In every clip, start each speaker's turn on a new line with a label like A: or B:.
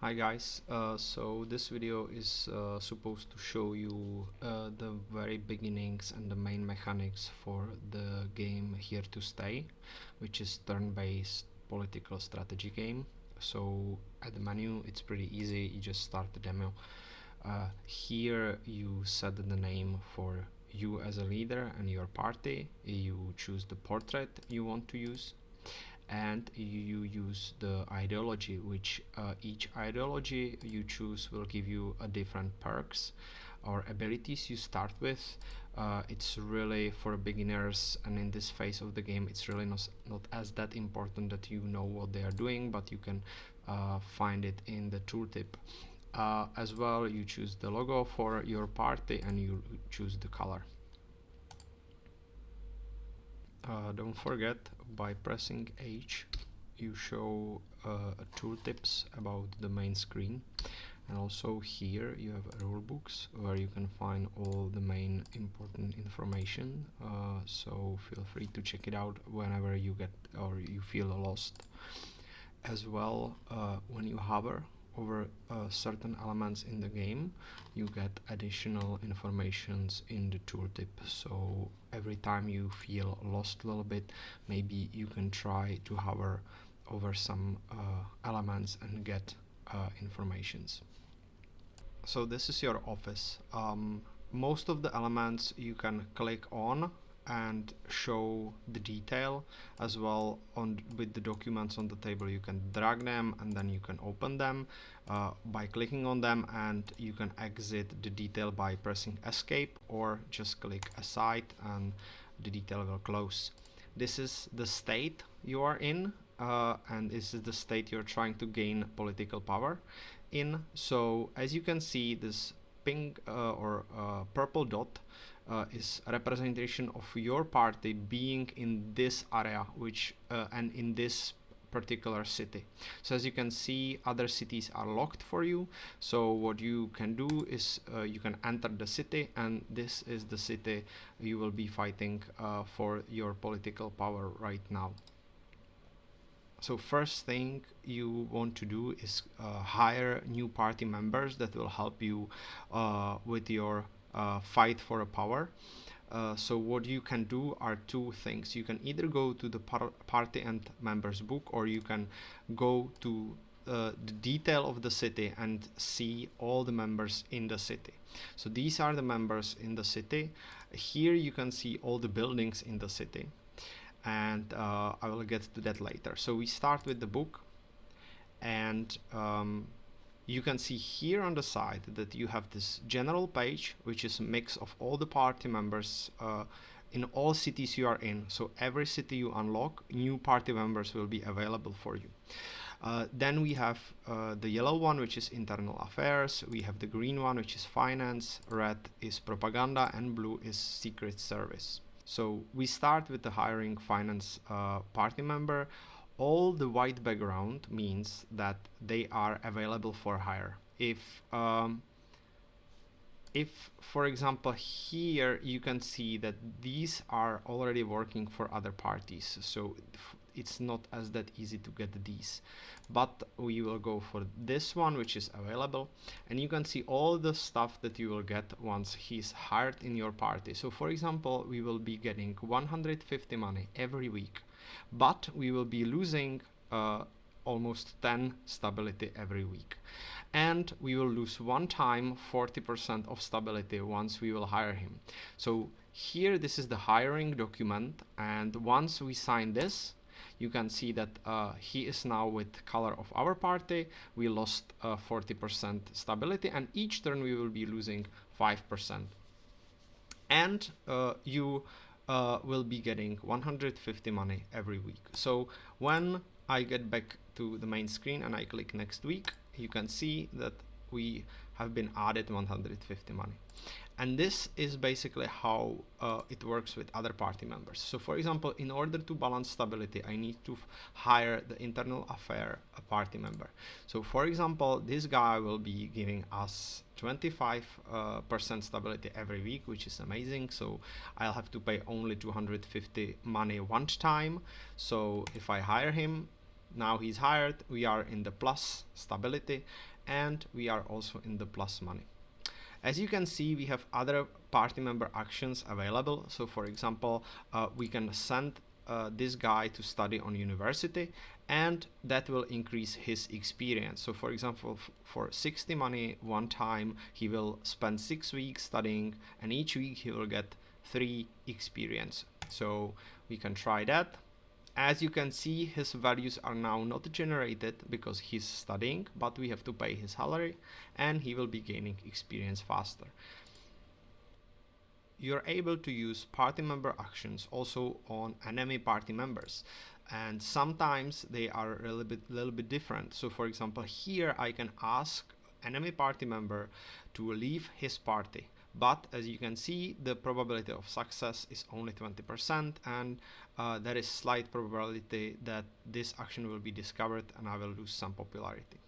A: Hi guys, so this video is supposed to show you the very beginnings and the main mechanics for the game Here to Stay, which is turn-based political strategy game. So at the menu it's pretty easy, you just start the demo. Here you set the name for you as a leader and your party, you choose the portrait you want to use, and you use the ideology, which each ideology you choose will give you a different perks or abilities you start with. It's really for beginners, and in this phase of the game it's really not as that important that you know what they are doing, but you can find it in the tooltip. As well, you choose the logo for your party and you choose the color. Don't forget, by pressing H you show tooltips about the main screen, and also here you have rule books where you can find all the main important information, so feel free to check it out whenever you get or you feel lost. As well, when you hover over certain elements in the game, you get additional informations in the tooltip. So every time you feel lost a little bit, maybe you can try to hover over some elements and get informations. So this is your office. Most of the elements you can click on and show the detail. As well, with the documents on the table you can drag them and then you can open them by clicking on them, and you can exit the detail by pressing escape or just click aside and the detail will close. This is the state you are in, and this is the state you're trying to gain political power in. So as you can see, this pink or purple dot is a representation of your party being in this area, which and in this particular city. So as you can see, other cities are locked for you. So what you can do is you can enter the city, and this is the city you will be fighting for your political power right now. So first thing you want to do is hire new party members that will help you with your fight for a power. So what you can do are two things. You can either go to the party and members book, or you can go to the detail of the city and see all the members in the city. So these are the members in the city. Here you can see all the buildings in the city, and I will get to that later. So we start with the book, and you can see here on the side that you have this general page, which is a mix of all the party members in all cities you are in. So every city you unlock, new party members will be available for you. Then we have the yellow one, which is internal affairs. We have the green one, which is finance. Red is propaganda, and blue is secret service. So we start with the hiring finance party member. All the white background means that they are available for hire. If for example here you can see that these are already working for other parties, so it's not as that easy to get these, but we will go for this one, which is available, and you can see all the stuff that you will get once he's hired in your party. So for example, we will be getting 150 money every week, but we will be losing almost 10 stability every week, and we will lose one time 40% of stability once we will hire him. So here, this is the hiring document, and once we sign this, you can see that he is now with color of our party. We lost 40% stability, and each turn we will be losing 5%, and you will be getting 150 money every week. So when I get back to the main screen and I click next week, you can see that we have been added 150 money. And this is basically how it works with other party members. So for example, in order to balance stability, I need to hire the internal affair party member. So for example, this guy will be giving us 25% stability every week, which is amazing. So I'll have to pay only 250 money one time. So if I hire him, Now he's hired, we are in the plus stability, and we are also in the plus money. As you can see, we have other party member actions available. So for example, we can send this guy to study on university, and that will increase his experience. So for example, for 60 money one time, he will spend 6 weeks studying, and each week he will get 3 experience. So we can try that. As you can see, his values are now not generated because he's studying, but we have to pay his salary, and he will be gaining experience faster. You're able to use party member actions also on enemy party members, and sometimes they are a little bit different. So for example, here I can ask enemy party member to leave his party, but as you can see, the probability of success is only 20%, and there is slight probability that this action will be discovered and I will lose some popularity.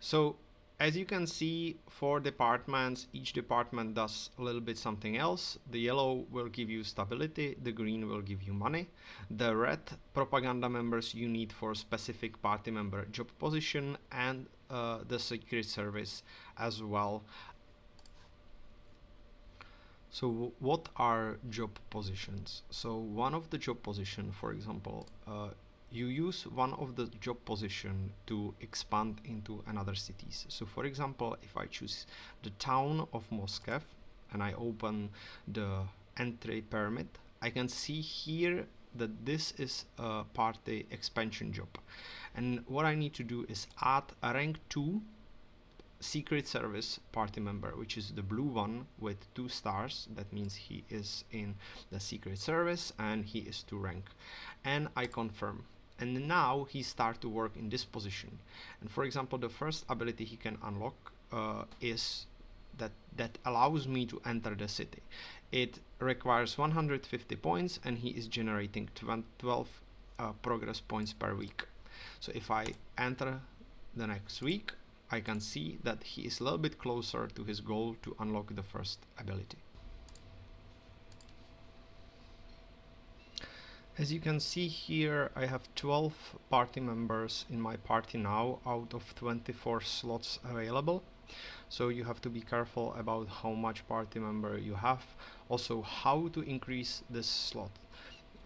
A: So as you can see, for departments, each department does a little bit something else. The yellow will give you stability, the green will give you money. The red propaganda members you need for specific party member job position, and the secret service as well. So what are job positions? So one of the job position, for example, you use one of the job position to expand into another cities. So for example, if I choose the town of Moscow and I open the entry permit, I can see here that this is a party expansion job. And what I need to do is add a rank 2 secret service party member, which is the blue one with 2 stars. That means he is in the secret service and he is 2 rank, and I confirm, and now he start to work in this position. And for example, the first ability he can unlock is that allows me to enter the city. It requires 150 points and he is generating 12 progress points per week. So if I enter the next week, I can see that he is a little bit closer to his goal to unlock the first ability. As you can see here, I have 12 party members in my party now out of 24 slots available. So you have to be careful about how much party member you have. Also, how to increase this slot.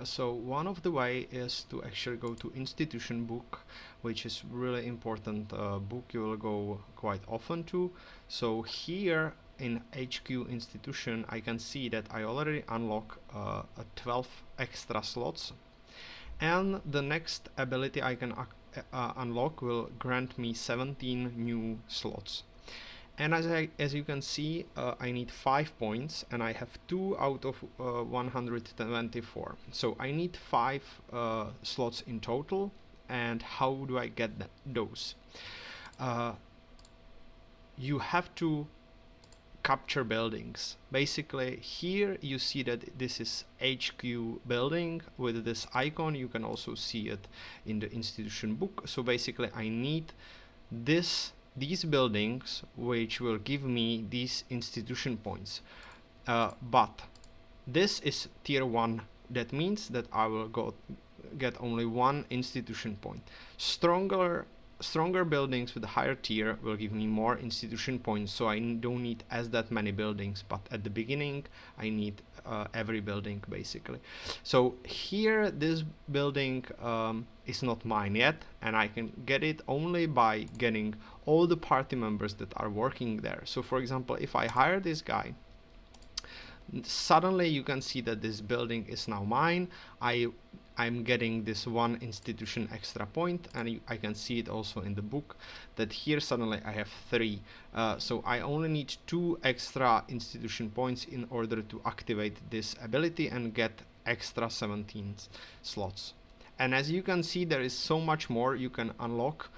A: So one of the way is to actually go to institution book, which is really important book you will go quite often to. So here in HQ institution, I can see that I already unlock 12 extra slots, and the next ability I can unlock will grant me 17 new slots. And as you can see, I need 5 points, and I have 2 out of 124. So I need 5 slots in total. And how do I get those? You have to capture buildings. Basically, here you see that this is HQ building with this icon. You can also see it in the institution book. So basically, I need these buildings, which will give me these institution points, but this is tier 1. That means that I will get only 1 institution point. Stronger buildings with a higher tier will give me more institution points, so I don't need as that many buildings, but at the beginning I need every building basically. So here this building is not mine yet, and I can get it only by getting all the party members that are working there. So for example, if I hire this guy, suddenly you can see that this building is now mine. I'm getting this 1 institution extra point, and I can see it also in the book that here suddenly I have 3. So I only need 2 extra institution points in order to activate this ability and get extra 17 slots. And as you can see, there is so much more you can unlock.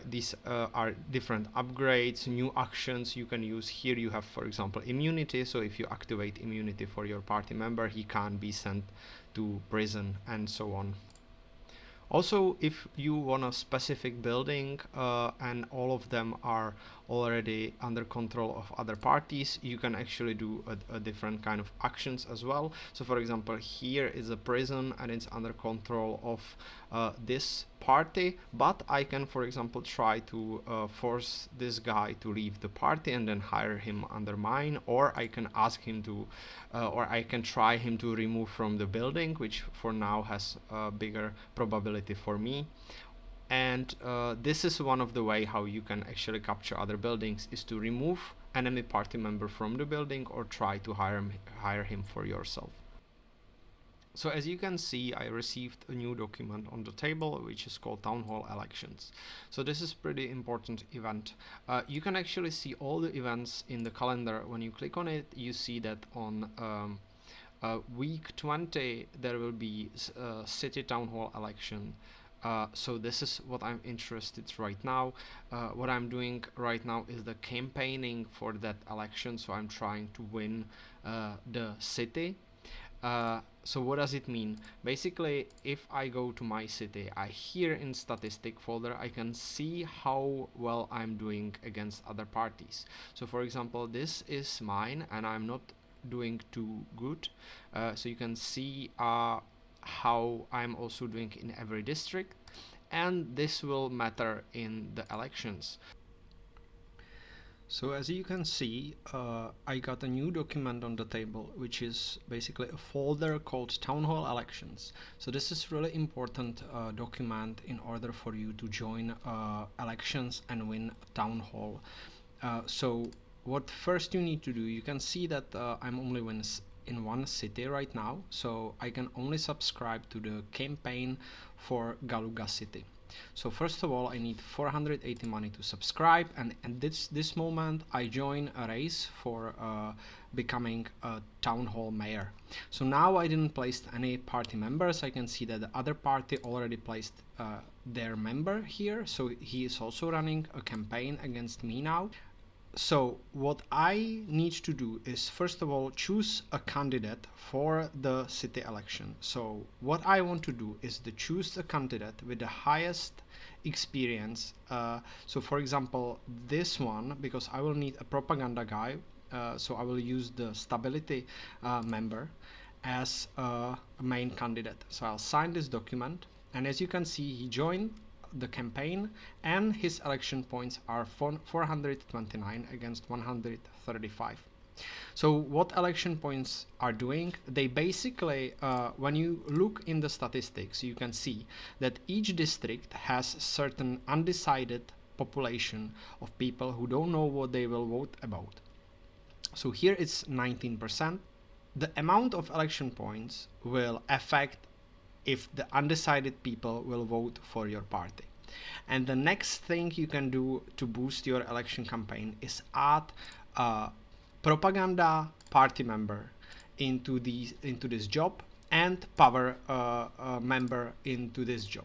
A: These are different upgrades, new actions you can use. Here you have, for example, immunity. So if you activate immunity for your party member, he can't be sent to prison and so on. Also, if you want a specific building and all of them are already under control of other parties, you can actually do a different kind of actions as well. So for example, here is a prison and it's under control of this party, but I can, for example, try to force this guy to leave the party and then hire him under mine, or I can ask him to, or I can try him to remove from the building, which for now has a bigger probability for me. And this is one of the way how you can actually capture other buildings, is to remove enemy party member from the building or try to hire him for yourself. So as you can see, I received a new document on the table which is called Town Hall Elections. So this is pretty important event. You can actually see all the events in the calendar. When you click on it, you see that on week 20 there will be city town hall election. So this is what I'm interested right now. What I'm doing right now is the campaigning for that election, so I'm trying to win the city. So what does it mean? Basically, if I go to my city, here in statistic folder I can see how well I'm doing against other parties. So for example, this is mine and I'm not doing too good. So you can see how I'm also doing in every district, and this will matter in the elections. So as you can see, I got a new document on the table, which is basically a folder called Town Hall Elections. So this is really important document in order for you to join elections and win Town Hall. So what first you need to do, you can see that I'm only in one city right now, so I can only subscribe to the campaign for Galuga city. So first of all, I need 480 money to subscribe, and at this moment I join a race for becoming a town hall mayor. So now I didn't place any party members. I can see that the other party already placed their member here, so he is also running a campaign against me now. So what I need to do is first of all choose a candidate for the city election. So what I want to do is to choose a candidate with the highest experience. So for example, this one, because I will need a propaganda guy, so I will use the stability member as a main candidate. So I'll sign this document, and as you can see, he joined the campaign and his election points are 429 against 135. So what election points are doing, they basically when you look in the statistics, you can see that each district has certain undecided population of people who don't know what they will vote about. So here it's 19%. The amount of election points will affect if the undecided people will vote for your party. And the next thing you can do to boost your election campaign is add a propaganda party member into this job and power member into this job.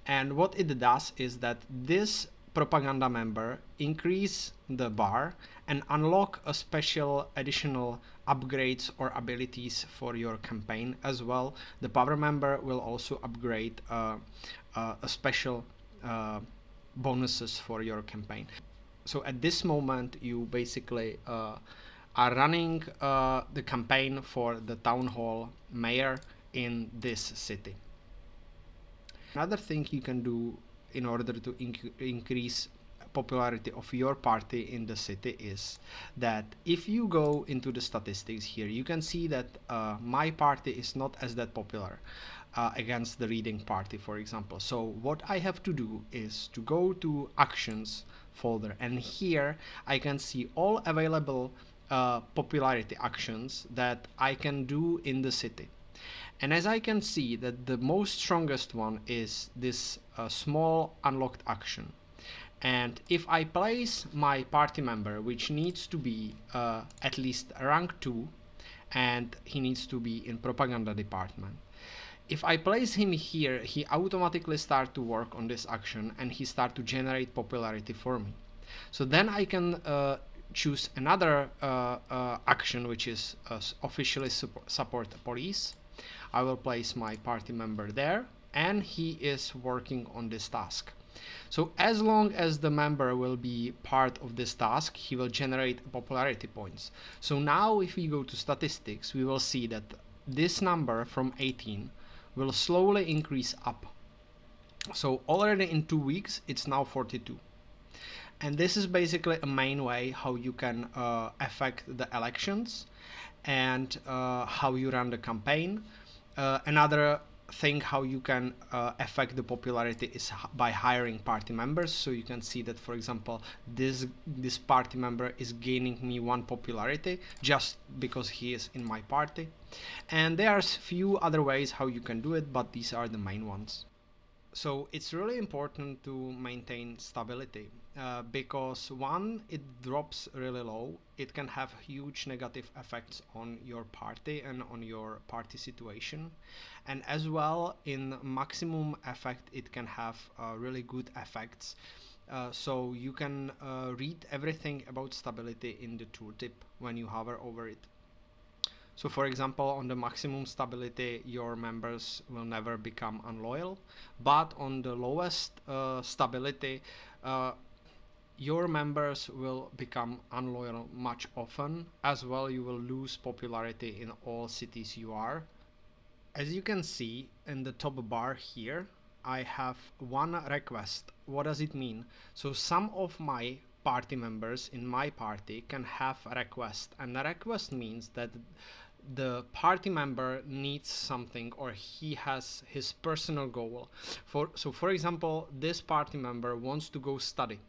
A: And what it does is that this propaganda member increase the bar and unlock a special additional upgrades or abilities for your campaign as well. The power member will also upgrade a special bonuses for your campaign. So at this moment you basically are running the campaign for the town hall mayor in this city. Another thing you can do in order to increase popularity of your party in the city is that if you go into the statistics here, you can see that my party is not as that popular against the leading party, for example. So what I have to do is to go to actions folder, and here I can see all available popularity actions that I can do in the city. And as I can see that the most strongest one is this small unlocked action. And if I place my party member, which needs to be at least rank 2, and he needs to be in propaganda department, if I place him here, he automatically start to work on this action and he start to generate popularity for me. So then I can choose another action, which is officially support the police. I will place my party member there and he is working on this task. So as long as the member will be part of this task, he will generate popularity points. So now if we go to statistics, we will see that this number from 18 will slowly increase up. So already in 2 weeks, it's now 42. And this is basically a main way how you can affect the elections and how you run the campaign. Another thing how you can affect the popularity is by hiring party members. So you can see that, for example, this party member is gaining me 1 popularity just because he is in my party. And there are a few other ways how you can do it, but these are the main ones. So it's really important to maintain stability because one, it drops really low. It can have huge negative effects on your party and on your party situation. And as well, in maximum effect, it can have really good effects. So you can read everything about stability in the tooltip when you hover over it. So for example, on the maximum stability, your members will never become unloyal, but on the lowest stability, your members will become unloyal much often. As well, you will lose popularity in all cities you are. As you can see in the top bar here, I have 1 request. What does it mean? So some of my party members in my party can have a request, and a request means that the party member needs something, or he has his personal goal. For example, this party member wants to go study.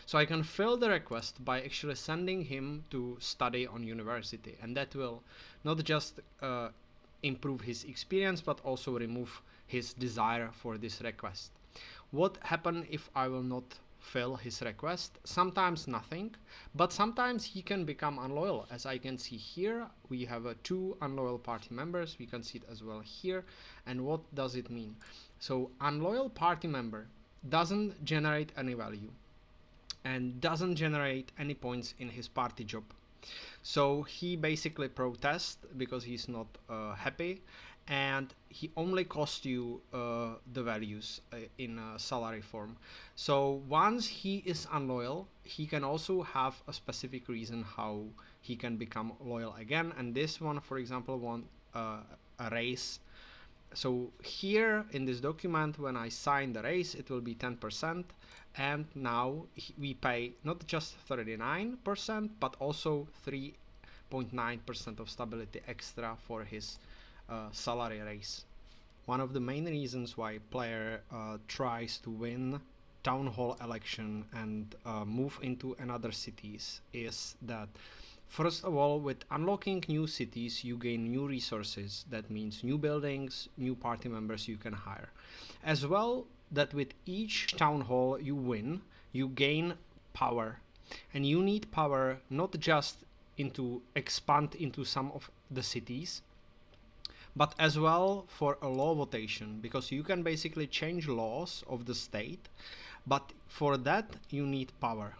A: So I can fill the request by actually sending him to study on university, and that will not just improve his experience but also remove his desire for this request. What happens if I will not fill his request? Sometimes nothing, but sometimes he can become unloyal. As I can see here, we have 2 unloyal party members. We can see it as well here. And what does it mean? So unloyal party member doesn't generate any value and doesn't generate any points in his party job. So he basically protests because he's not happy, and he only costs you the values in salary form. So once he is unloyal, he can also have a specific reason how he can become loyal again. And this one, for example, want a raise. So here in this document, when I sign the raise, it will be 10%. And now we pay not just 39%, but also 3.9% of stability extra for his salary raise. One of the main reasons why player tries to win town hall election and move into another cities is that, first of all, with unlocking new cities, you gain new resources. That means new buildings, new party members you can hire. As well, that with each town hall you win, you gain power. And you need power not just to expand into some of the cities, but as well for a law votation, because you can basically change laws of the state, but for that you need power.